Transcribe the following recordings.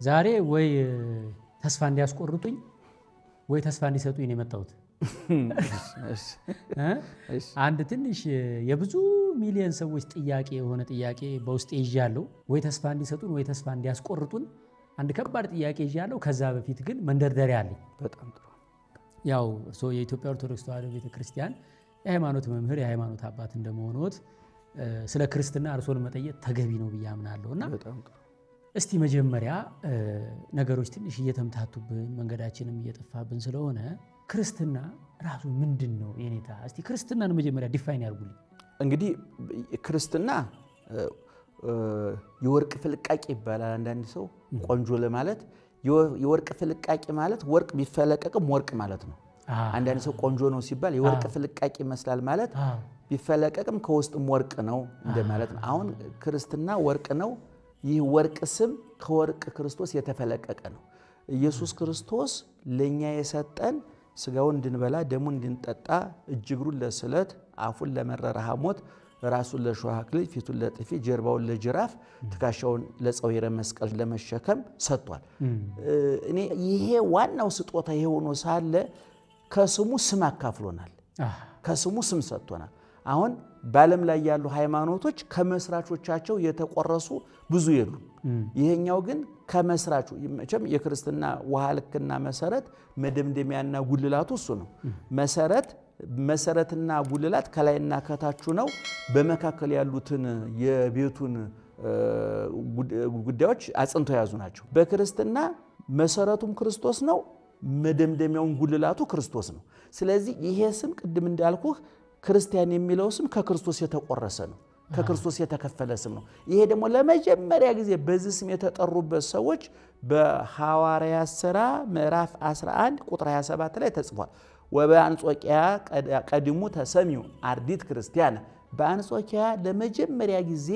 ዛሬ ወይ ተስፋ እንዲያስቆርጡኝ ወይ ተስፋ እንዲሰጡኝ ነው የመጣሁት። አንድ ትንሽ የብዙ ሚሊዮን ሰዎች ጥያቄ የሆነ ጥያቄ በውስጥ ይዣለሁ። ወይ ተስፋ እንዲሰጡን ወይ ተስፋ እንዲያስቆርጡን አንድ ከባድ ጥያቄ ይዣለሁ። ከዛ በፊት ግን መንደርደሪያ አለኝ። በጣም ጥሩ። ያው እርሶ የኢትዮጵያ ኦርቶዶክስ ተዋሕዶ ቤተክርስቲያን የሃይማኖት መምህር የሃይማኖት አባት እንደመሆኑት ስለ ክርስትና እርሶን መጠየቅ ተገቢ ነው ብዬ አምናለሁና በጣም ጥሩ። እስቲ መጀመሪያ ነገሮች ትንሽ እየተምታቱብን መንገዳችንም እየጠፋብን ስለሆነ ክርስትና ራሱ ምንድነው የኔታ? እስቲ ክርስትናን መጀመሪያ ዲፋይን ያርጉልኝ። እንግዲህ ክርስትና የወርቅ ፍልቃቄ ይባላል። አንዳንድ ሰው ቆንጆ ለማለት የወርቅ ፍልቃቄ ማለት ወርቅ ቢፈለቀቅም ወርቅ ማለት ነው። አንዳንድ ሰው ቆንጆ ነው ሲባል የወርቅ ፍልቃቄ ይመስላል ማለት ቢፈለቀቅም ከውስጥም ወርቅ ነው እንደማለት ነው። አሁን ክርስትና ወርቅ ነው። ይህ ወርቅ ስም ከወርቅ ክርስቶስ የተፈለቀቀ ነው። ኢየሱስ ክርስቶስ ለኛ የሰጠን ስጋውን እንድንበላ ደሙን እንድንጠጣ እጅግሩን ለስለት አፉን ለመረረ ሐሞት ራሱን ለሾህ አክሊል ፊቱን ለጥፊ ጀርባውን ለጅራፍ ትከሻውን ለፀዊረ መስቀል ለመሸከም ሰጥቷል። እኔ ይሄ ዋናው ስጦታ የሆነ ሳለ ከስሙ ስም አካፍሎናል። ከስሙ ስም ሰጥቶናል። አሁን በዓለም ላይ ያሉ ሃይማኖቶች ከመስራቾቻቸው የተቆረሱ ብዙ የሉ። ይሄኛው ግን ከመስራቹ መቼም የክርስትና ውሃ ልክና መሰረት መደምደሚያና ጉልላቱ እሱ ነው። መሰረትና ጉልላት ከላይና ከታቹ ነው። በመካከል ያሉትን የቤቱን ጉዳዮች አጽንቶ ያዙ ናቸው። በክርስትና መሰረቱም ክርስቶስ ነው። መደምደሚያውን ጉልላቱ ክርስቶስ ነው። ስለዚህ ይሄ ስም ቅድም እንዳልኩህ ክርስቲያን የሚለው ስም ከክርስቶስ የተቆረሰ ነው። ከክርስቶስ የተከፈለ ስም ነው። ይሄ ደግሞ ለመጀመሪያ ጊዜ በዚህ ስም የተጠሩበት ሰዎች በሐዋርያት ሥራ ምዕራፍ 11 ቁጥር 27 ላይ ተጽፏል። ወበአንጾኪያ ቀድሙ ተሰሚዩ አርዲት ክርስቲያን። በአንጾኪያ ለመጀመሪያ ጊዜ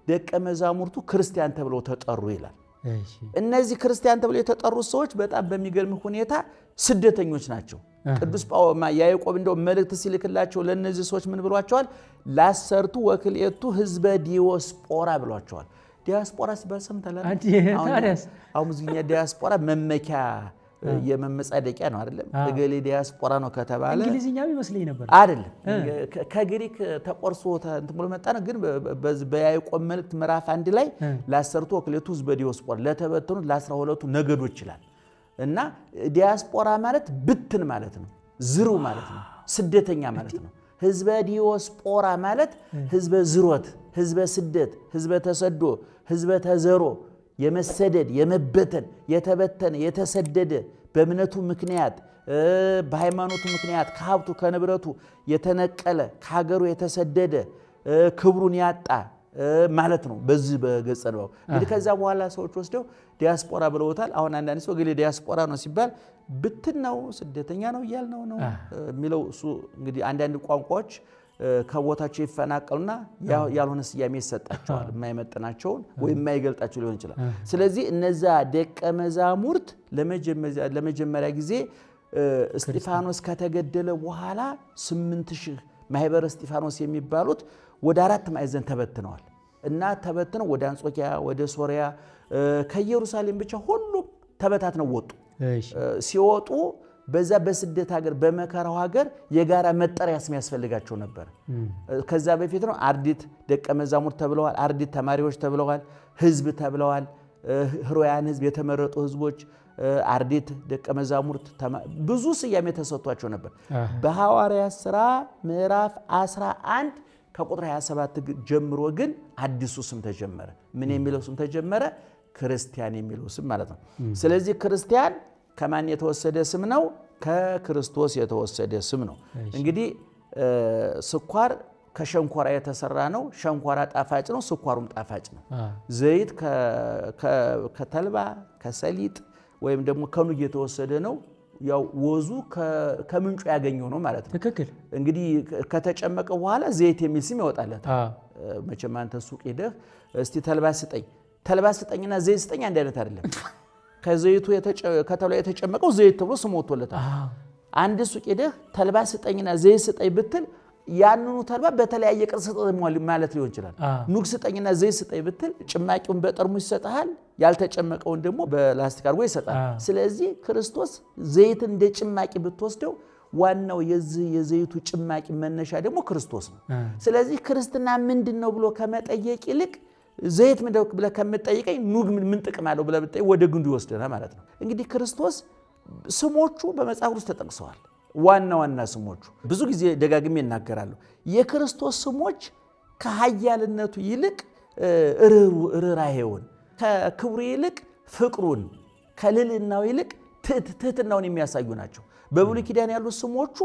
ደቀ መዛሙርቱ ክርስቲያን ተብለው ተጠሩ ይላል። እነዚህ ክርስቲያን ተብለው የተጠሩት ሰዎች በጣም በሚገርም ሁኔታ ስደተኞች ናቸው። ቅዱስ ያዕቆብ እንደው መልእክት ሲልክላቸው ለነዚህ ሰዎች ምን ብሏቸዋል? ላሰርቱ ወክልኤቱ ህዝበ ዲያስፖራ ብሏቸዋል። ዲያስፖራ ሲባል ሰምተናል። አሁን ብዙኛ ዲያስፖራ መመኪያ የመመጻደቂያ ነው አይደለም? እገሌ ዲያስፖራ ነው ከተባለ እንግሊዝኛው ይመስለኝ ነበር። አይደለም፣ ከግሪክ ተቆርሶ እንትን ብሎ መጣ ነው። ግን በያዕቆብ መልእክት ምዕራፍ 1 ላይ ላሰርቱ ወክልኤቱ ህዝበ ዲያስፖራ ለተበተኑት ለ12ቱ ነገዶች ይላል። እና ዲያስፖራ ማለት ብትን ማለት ነው፣ ዝሩ ማለት ነው፣ ስደተኛ ማለት ነው። ህዝበ ዲያስፖራ ማለት ህዝበ ዝሮት፣ ህዝበ ስደት፣ ህዝበ ተሰዶ፣ ህዝበ ተዘሮ፣ የመሰደድ የመበተን የተበተነ የተሰደደ በእምነቱ ምክንያት በሃይማኖቱ ምክንያት ከሀብቱ ከንብረቱ የተነቀለ ከሀገሩ የተሰደደ ክብሩን ያጣ ማለት ነው። በዚህ በገጸ ነው እንግዲህ ከዛ በኋላ ሰዎች ወስደው ዲያስፖራ ብለውታል። አሁን አንዳንድ ሰው ገሌ ዲያስፖራ ነው ሲባል ብትን ነው ስደተኛ ነው እያልነው ነው የሚለው። እሱ እንግዲህ አንዳንድ ቋንቋዎች ከቦታቸው ይፈናቀሉና ያልሆነ ስያሜ ይሰጣቸዋል፣ የማይመጥናቸውን ወይም የማይገልጣቸው ሊሆን ይችላል። ስለዚህ እነዛ ደቀ መዛሙርት ለመጀመሪያ ጊዜ እስጢፋኖስ ከተገደለ በኋላ 8000 ማህበረ እስጢፋኖስ የሚባሉት ወደ 4 ማዕዘን ተበትነዋል። እና ተበትነው ወደ አንጾኪያ ወደ ሶሪያ ከኢየሩሳሌም ብቻ ሁሉም ተበታትነው ወጡ። ሲወጡ በዛ በስደት ሀገር በመከራው ሀገር የጋራ መጠሪያ ስም ያስፈልጋቸው ነበር። ከዛ በፊት ነው አርዲት ደቀ መዛሙርት ተብለዋል፣ አርዲት ተማሪዎች ተብለዋል፣ ህዝብ ተብለዋል። ህሮያን ህዝብ፣ የተመረጡ ህዝቦች፣ አርዲት ደቀ መዛሙርት፣ ብዙ ስያሜ ተሰጥቷቸው ነበር። በሐዋርያት ሥራ ምዕራፍ 11 ከቁጥር 27 ጀምሮ ግን አዲሱ ስም ተጀመረ። ምን የሚለው ስም ተጀመረ? ክርስቲያን የሚለው ስም ማለት ነው። ስለዚህ ክርስቲያን ከማን የተወሰደ ስም ነው? ከክርስቶስ የተወሰደ ስም ነው። እንግዲህ ስኳር ከሸንኮራ የተሰራ ነው። ሸንኮራ ጣፋጭ ነው፣ ስኳሩም ጣፋጭ ነው። ዘይት ከተልባ ከሰሊጥ ወይም ደግሞ ከኑግ የተወሰደ ነው። ያው ወዙ ከምንጩ ያገኘው ነው ማለት ነው። ትክክል። እንግዲህ ከተጨመቀ በኋላ ዘይት የሚል ስም ይወጣለታል። መቼም አንተ ሱቅ ሄደህ እስቲ ተልባ ስጠኝና ዘይት ስጠኝ አንድ አይነት አይደለም። ከዘይቱ ከተልባ የተጨመቀው ዘይት ተብሎ ስም ወጥቶለታል። አንድ ሱቅ ሄደህ ተልባ ስጠኝና ዘይት ስጠኝ ብትል ያንኑ ተልባ በተለያየ ቅርጽ ስጠኝ ማለት ሊሆን ይችላል። ኑግ ስጠኝና ዘይት ስጠኝ ብትል ጭማቂውን በጠርሙስ ይሰጣል፣ ያልተጨመቀውን ደግሞ በላስቲክ አድርጎ ይሰጣል። ስለዚህ ክርስቶስ ዘይትን እንደ ጭማቂ ብትወስደው ዋናው የዘይቱ ጭማቂ መነሻ ደግሞ ክርስቶስ ነው። ስለዚህ ክርስትና ምንድነው ብሎ ከመጠየቅ ይልቅ ዘይት ምን ብለ ከመጠየቀኝ ኑግ ምን ጥቅም አለው ብለ ብትጠይቅ ወደ ግንዱ ይወስደናል ማለት ነው። እንግዲህ ክርስቶስ ስሞቹ በመጽሐፍ ውስጥ ተጠቅሰዋል። ዋና ስሞቹ ብዙ ጊዜ ደጋግሜ እናገራለሁ። የክርስቶስ ስሞች ከኃያልነቱ ይልቅ ርኅራኄውን፣ ከክብሩ ይልቅ ፍቅሩን፣ ከልዕልናው ይልቅ ትህትናውን የሚያሳዩ ናቸው። በብሉይ ኪዳን ያሉ ስሞቹ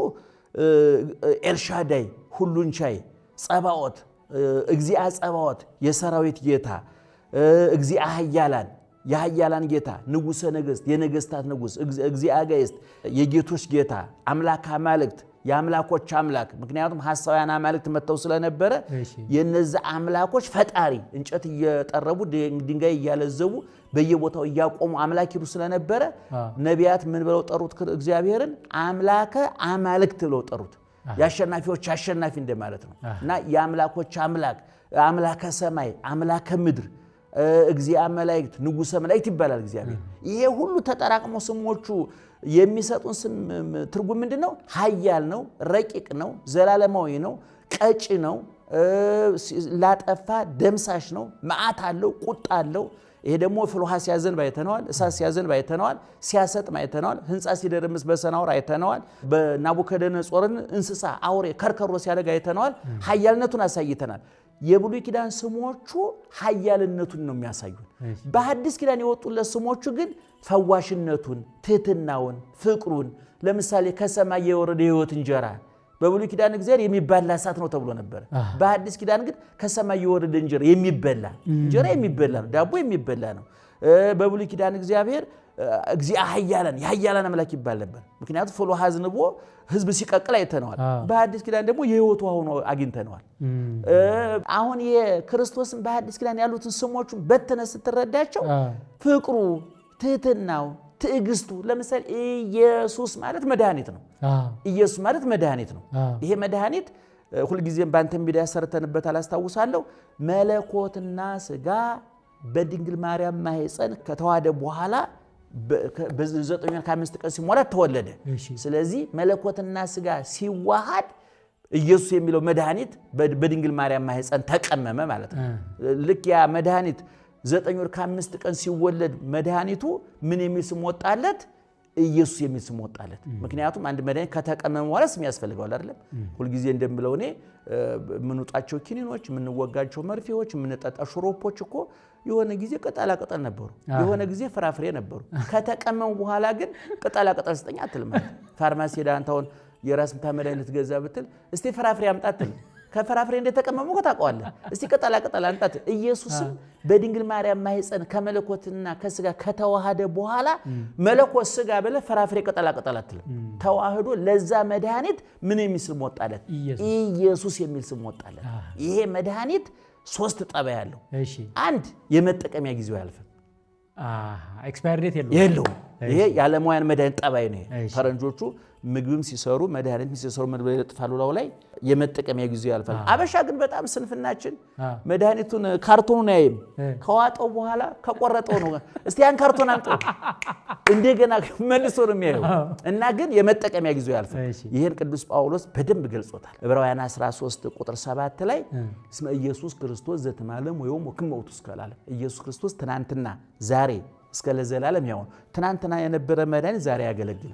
ኤልሻዳይ ሁሉን ቻይ፣ ጸባዖት እግዚአ ጸባዖት የሰራዊት ጌታ፣ እግዚአ ኃያላን የኃያላን ጌታ፣ ንጉሠ ነገሥት የነገሥታት ንጉሥ፣ እግዚአ አጋዕዝት የጌቶች ጌታ፣ አምላክ አማልክት የአምላኮች አምላክ። ምክንያቱም ሐሳውያን አማልክት መጥተው ስለነበረ የነዛ አምላኮች ፈጣሪ እንጨት እየጠረቡ ድንጋይ እያለዘቡ በየቦታው እያቆሙ አምላክ ይሉ ስለነበረ ነቢያት ምን ብለው ጠሩት? እግዚአብሔርን አምላከ አማልክት ብለው ጠሩት። የአሸናፊዎች አሸናፊ እንደማለት ነው። እና የአምላኮች አምላክ፣ አምላከ ሰማይ፣ አምላከ ምድር፣ እግዚአ መላእክት፣ ንጉሠ መላእክት ይባላል እግዚአብሔር። ይሄ ሁሉ ተጠራቅሞ ስሞቹ የሚሰጡን ስም ትርጉም ምንድነው? ኃያል ነው፣ ረቂቅ ነው፣ ዘላለማዊ ነው፣ ቀጭ ነው፣ ላጠፋ ደምሳሽ ነው፣ መዓት አለው፣ ቁጣ አለው። ይሄ ደግሞ ፍልውሃ ሲያዘንብ አይተነዋል፣ እሳት ሲያዘንብ አይተነዋል፣ ሲያሰጥም አይተነዋል፣ ህንፃ ሲደረምስ በሰናወር አይተነዋል፣ በናቡከደነጾርን እንስሳ አውሬ ከርከሮ ሲያደርግ አይተነዋል። ኃያልነቱን አሳይተናል። የብሉይ ኪዳን ስሞቹ ኃያልነቱን ነው የሚያሳዩት። በሐዲስ ኪዳን የወጡለት ስሞቹ ግን ፈዋሽነቱን፣ ትህትናውን፣ ፍቅሩን። ለምሳሌ ከሰማይ የወረደ የሕይወት እንጀራ በብሉይ ኪዳን እግዚአብሔር የሚበላ እሳት ነው ተብሎ ነበር። በሐዲስ ኪዳን ግን ከሰማይ የወረደ እንጀራ የሚበላ ነው፣ ዳቦ የሚበላ ነው። በብሉይ ኪዳን እግዚአብሔር እግዚአ ኃያላን የኃያላን አምላክ ይባል ነበር። ምክንያቱም ፍልውሃ አዝንቦ ህዝብ ሲቀቅል አይተነዋል። በሐዲስ ኪዳን ደግሞ የሕይወቱ ሆኖ አግኝተነዋል። አሁን የክርስቶስን በሐዲስ ኪዳን ያሉትን ስሞቹን በተነ ስትረዳቸው ፍቅሩ፣ ትህትናው፣ ትዕግስቱ። ለምሳሌ ኢየሱስ ማለት መድኃኒት ነው። ኢየሱስ ማለት መድኃኒት ነው። ይሄ መድኃኒት ሁልጊዜም በአንተ ሚዲያ ሰርተንበት አላስታውሳለሁ። መለኮትና ስጋ በድንግል ማርያም ማህፀን ከተዋሃደ በኋላ በ9 ወር ከ5 ቀን ሲሞላ ተወለደ። ስለዚህ መለኮትና ስጋ ሲዋሃድ ኢየሱስ የሚለው መድኃኒት በድንግል ማርያም ማህፀን ተቀመመ ማለት ነው። ልክ ያ መድኃኒት 9 ወር ከ5 ቀን ሲወለድ መድኃኒቱ ምን የሚል ስም ወጣለት? ኢየሱስ የሚል ስም ወጣለት። ምክንያቱም አንድ መድኃኒት ከተቀመመ በኋላ ስም ያስፈልገዋል አይደለም? ሁልጊዜ እንደምለው እኔ የምንውጣቸው ኪኒኖች፣ የምንወጋቸው መርፌዎች፣ የምንጠጣው ሽሮፖች እኮ የሆነ ጊዜ ቅጠላ ቅጠል ነበሩ፣ የሆነ ጊዜ ፍራፍሬ ነበሩ። ከተቀመሙ በኋላ ግን ቅጠላ ቅጠል ስጠኝ አትልም። ፋርማሲ ሄዳ አንተውን የራስ ምታት መድኃኒት ልትገዛ ብትል እስቲ ፍራፍሬ አምጣ አትልም። ከፍራፍሬ እንደተቀመሙ ታውቀዋለህ። እስቲ ቅጠላ ቅጠል አምጣት። ኢየሱስም በድንግል ማርያም ማህፀን ከመለኮትና ከስጋ ከተዋሃደ በኋላ መለኮት ስጋ በለ ፍራፍሬ ቅጠላ ቅጠል አትልም። ተዋህዶ ለዛ መድኃኒት ምን የሚል ስም ወጣለት? ኢየሱስ የሚል ስም ወጣለት። ይሄ መድኃኒት 3 ጠባይ ያለው። አንድ የመጠቀሚያ ጊዜው ያልፍም፣ ኤክስፓየር ዴት የለውም። ይሄ የዓለማውያን መድኃኒት ጠባይ ነው። ፈረንጆቹ ምግብም ሲሰሩ መድኃኒትም ሲሰሩ ምን ብለው ይለጥፋሉ ላው ላይ የመጠቀሚያ ጊዜው ያልፋል። አበሻ ግን በጣም ስንፍናችን መድኃኒቱን ካርቶኑን ያይም ከዋጠው በኋላ ከቆረጠው ነው እስቲ ያን ካርቶን አምጣው እንደገና መልሶ ነው የሚያየው። እና ግን የመጠቀሚያ ጊዜው ያልፋል። ይሄን ቅዱስ ጳውሎስ በደንብ ገልጾታል። ዕብራውያን 13 ቁጥር 7 ላይ እስመ ኢየሱስ ክርስቶስ ዘተማለም ወይም ወክመውቱ እስከላለም ኢየሱስ ክርስቶስ ትናንትና ዛሬ እስከ ለዘላለም ያው ትናንትና የነበረ መድኃኒት ዛሬ ያገለግል።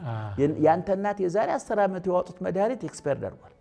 ያንተ እናት የዛሬ 10 ዓመት ያወጡት መድኃኒት ኤክስፓየር አድርጓል።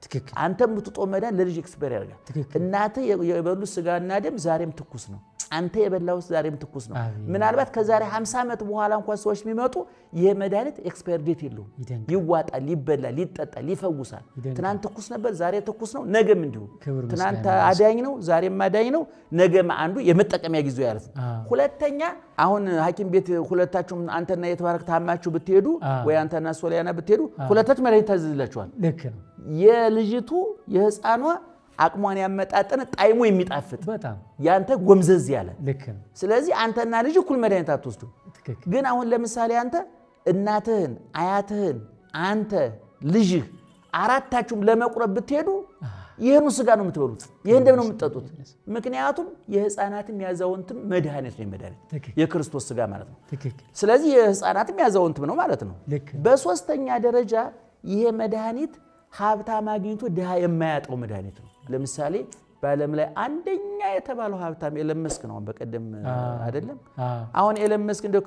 አንተ የምትጦ መድኃኒት ለልጅ ኤክስፓየር ያደርጋል። እናት የበሉት ስጋና ደም ዛሬም ትኩስ ነው። አንተ የበላው ዛሬም ትኩስ ነው። ምናልባት ከዛሬ 50 ዓመት በኋላ እንኳን ሰዎች የሚመጡ ይሄ መድኃኒት ኤክስፓየር ዴት የለውም። ይዋጣል፣ ይበላል፣ ይጠጣል፣ ይፈውሳል። ትናንት ትኩስ ነበር፣ ዛሬ ትኩስ ነው፣ ነገም እንዲሁ። ትናንት አዳኝ ነው፣ ዛሬም አዳኝ ነው፣ ነገም አንዱ የመጠቀሚያ ጊዜው ያልፍ። ሁለተኛ አሁን ሐኪም ቤት ሁለታችሁም አንተና የተባረክ ታማችሁ ብትሄዱ ወይ አንተና ሶሊያና ብትሄዱ ሁለታችሁ መድኃኒት ታዘዝላችኋል። ልክ ነው። የልጅቱ የህፃኗ አቅሟን ያመጣጠነ ጣይሙ የሚጣፍጥ በጣም ያንተ ጎምዘዝ ያለ። ልክ ነው። ስለዚህ አንተና ልጅ እኩል መድኃኒት አትወስዱ። ግን አሁን ለምሳሌ አንተ እናትህን፣ አያትህን፣ አንተ ልጅህ አራታችሁም ለመቁረብ ብትሄዱ ይሄን ስጋ ነው የምትበሉት፣ ይሄን ደም ነው የምትጠጡት። ምክንያቱም የህፃናትም ያዛውንትም መድኃኒት ነው መድኃኒት የክርስቶስ ስጋ ማለት ነው። ስለዚህ የህፃናትም ያዛውንትም ነው ማለት ነው። በሶስተኛ ደረጃ ይሄ መድኃኒት ሀብታም አግኝቶ ድሃ የማያጣው መድኃኒት ነው። ለምሳሌ በዓለም ላይ አንደኛ የተባለው ሀብታም ኤለን መስክ ነው። በቀደም አይደለም አሁን ኤለን መስክ እንደው